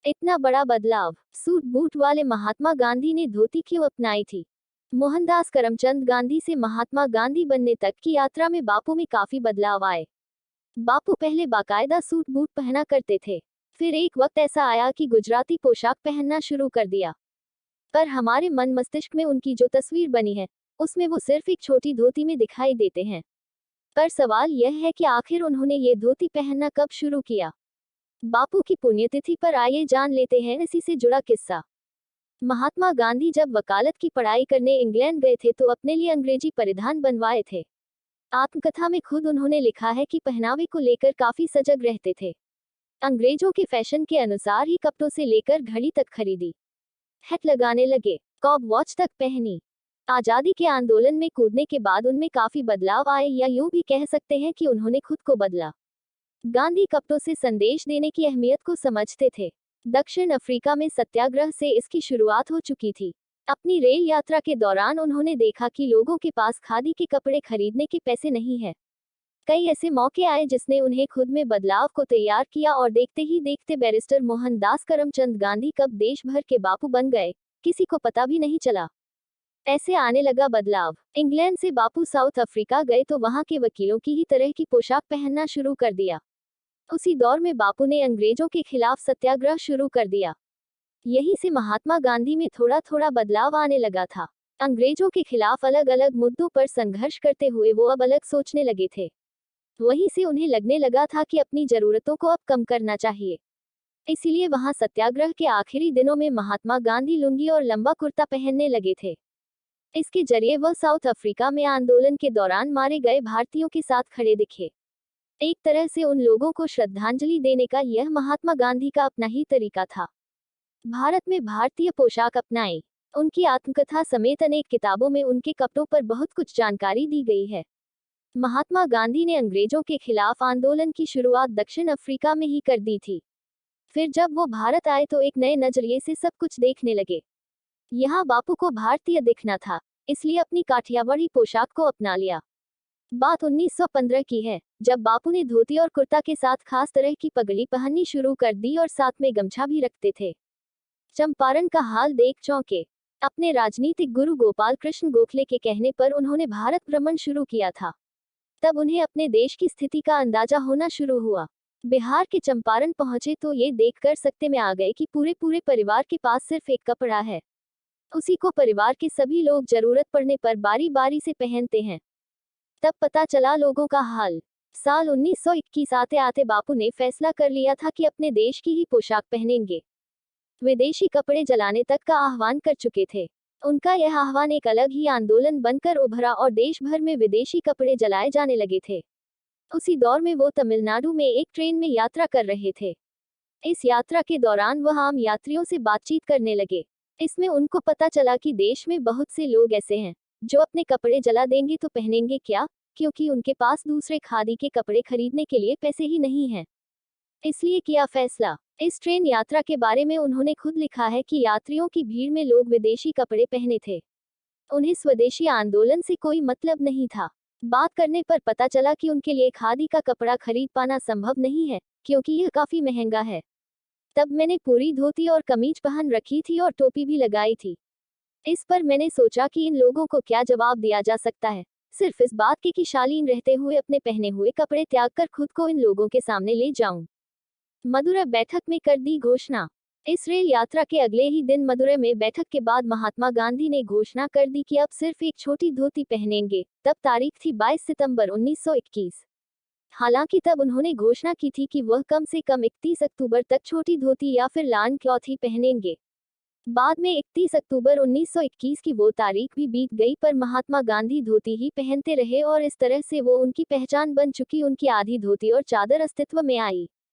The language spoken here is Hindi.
इतना बड़ा बदलाव, सूट बूट वाले महात्मा गांधी ने धोती क्यों अपनाई थी? मोहनदास करमचंद गांधी से महात्मा गांधी बनने तक की यात्रा में बापू में काफी बदलाव आए। बापू पहले बाकायदा सूट बूट पहना करते थे। फिर एक वक्त ऐसा आया कि गुजराती पोशाक पहनना शुरू कर दिया। पर हमारे मन मस्तिष्क में उनकी जो तस्वीर बनी है, उसमें वो सिर्फ एक छोटी धोती में दिखाई देते हैं। पर सवाल यह है कि आखिर उन्होंने ये धोती पहनना कब शुरू किया? बापू की पुण्यतिथि पर आइए जान लेते हैं इसी से जुड़ा किस्सा। महात्मा गांधी जब वकालत की पढ़ाई करने इंग्लैंड गए थे तो अपने लिए अंग्रेजी परिधान बनवाए थे। आत्मकथा में खुद उन्होंने लिखा है कि पहनावे को लेकर काफी सजग रहते थे। अंग्रेजों के फैशन के अनुसार ही कपड़ों से लेकर घड़ी तक खरीदी, हैट लगाने लगे, कॉब वॉच तक पहनी। आजादी के आंदोलन में कूदने के बाद उनमें काफी बदलाव आए, या यूं भी कह सकते हैं कि उन्होंने खुद को बदला। गांधी कपड़ों से संदेश देने की अहमियत को समझते थे। दक्षिण अफ्रीका में सत्याग्रह से इसकी शुरुआत हो चुकी थी। अपनी रेल यात्रा के दौरान उन्होंने देखा कि लोगों के पास खादी के कपड़े खरीदने के पैसे नहीं है। कई ऐसे मौके आए जिसने उन्हें खुद में बदलाव को तैयार किया, और देखते ही देखते बैरिस्टर मोहनदास करमचंद गांधी कब देश भर के बापू बन गए, किसी को पता भी नहीं चला। ऐसे आने लगा बदलाव। इंग्लैंड से बापू साउथ अफ्रीका गए तो वहां के वकीलों की ही तरह की पोशाक पहनना शुरू कर दिया। उसी दौर में बापू ने अंग्रेजों के खिलाफ सत्याग्रह शुरू कर दिया। यहीं से महात्मा गांधी में थोड़ा थोड़ा बदलाव आने लगा था। अंग्रेजों के खिलाफ अलग अलग मुद्दों पर संघर्ष करते हुए वो अब अलग सोचने लगे थे। वहीं से उन्हें लगने लगा था कि अपनी जरूरतों को अब कम करना चाहिए। इसीलिए वहां सत्याग्रह के आखिरी दिनों में महात्मा गांधी लुंगी और लंबा कुर्ता पहनने लगे थे। इसके जरिए वह साउथ अफ्रीका में आंदोलन के दौरान मारे गए भारतीयों के साथ खड़े दिखे। एक तरह से उन लोगों को श्रद्धांजलि देने का यह महात्मा गांधी का अपना ही तरीका था। भारत में भारतीय पोशाक अपनाई। उनकी आत्मकथा समेत अनेक किताबों में उनके कपड़ों पर बहुत कुछ जानकारी दी गई है। महात्मा गांधी ने अंग्रेजों के खिलाफ आंदोलन की शुरुआत दक्षिण अफ्रीका में ही कर दी थी। फिर जब वो भारत आए तो एक नए नजरिए से सब कुछ देखने लगे। यहाँ बापू को भारतीय दिखना था, इसलिए अपनी काठियावाड़ी पोशाक को अपना लिया। बात 1915 की है, जब बापू ने धोती और कुर्ता के साथ खास तरह की पगड़ी पहननी शुरू कर दी और साथ में गमछा भी रखते थे। चंपारण का हाल देख चौंके। अपने राजनीतिक गुरु गोपाल कृष्ण गोखले के कहने पर उन्होंने भारत भ्रमण शुरू किया था। तब उन्हें अपने देश की स्थिति का अंदाजा होना शुरू हुआ। बिहार के चंपारण पहुंचे तो ये देखकर सकते में आ गए कि पूरे पूरे परिवार के पास सिर्फ एक कपड़ा है। उसी को परिवार के सभी लोग जरूरत पड़ने पर बारी बारी से पहनते हैं। तब पता चला लोगों का हाल। साल 1921 आते आते बापू ने फैसला कर लिया था कि अपने देश की ही पोशाक पहनेंगे। विदेशी कपड़े जलाने तक का आह्वान कर चुके थे। उनका यह आह्वान एक अलग ही आंदोलन बनकर उभरा और देश भर में विदेशी कपड़े जलाए जाने लगे थे। उसी दौर में वो तमिलनाडु में एक ट्रेन में यात्रा कर रहे थे। इस यात्रा के दौरान वह आम यात्रियों से बातचीत करने लगे। इसमें उनको पता चला कि देश में बहुत से लोग ऐसे हैं जो अपने कपड़े जला देंगे तो पहनेंगे क्या, क्योंकि उनके पास दूसरे खादी के कपड़े खरीदने के लिए पैसे ही नहीं हैं। इसलिए किया फैसला। इस ट्रेन यात्रा के बारे में उन्होंने खुद लिखा है कि यात्रियों की भीड़ में लोग विदेशी कपड़े पहने थे। उन्हें स्वदेशी आंदोलन से कोई मतलब नहीं था। बात करने पर पता चला कि उनके लिए खादी का कपड़ा खरीद पाना संभव नहीं है, क्योंकि यह काफी महंगा है। तब मैंने पूरी धोती और कमीज पहन रखी थी और टोपी भी लगाई थी। इस पर मैंने सोचा कि इन लोगों को क्या जवाब दिया जा सकता है, सिर्फ इस बात के कि शालीन रहते हुए अपने पहने हुए कपड़े त्याग कर खुद को इन लोगों के सामने ले जाऊं। मदुरै बैठक में कर दी घोषणा। इस रेल यात्रा के अगले ही दिन मदुरै में बैठक के बाद महात्मा गांधी ने घोषणा कर दी कि अब सिर्फ एक छोटी धोती पहनेंगे। तब तारीख थी 22 सितंबर 1921। हालांकि तब उन्होंने घोषणा की थी कि वह कम से कम 31 अक्टूबर तक छोटी धोती या फिर लान क्लॉथ ही पहनेंगे। बाद में 31 अक्टूबर 1921 की वो तारीख भी बीत गई, पर महात्मा गांधी धोती ही पहनते रहे और इस तरह से वो उनकी पहचान बन चुकी। उनकी आधी धोती और चादर अस्तित्व में आई।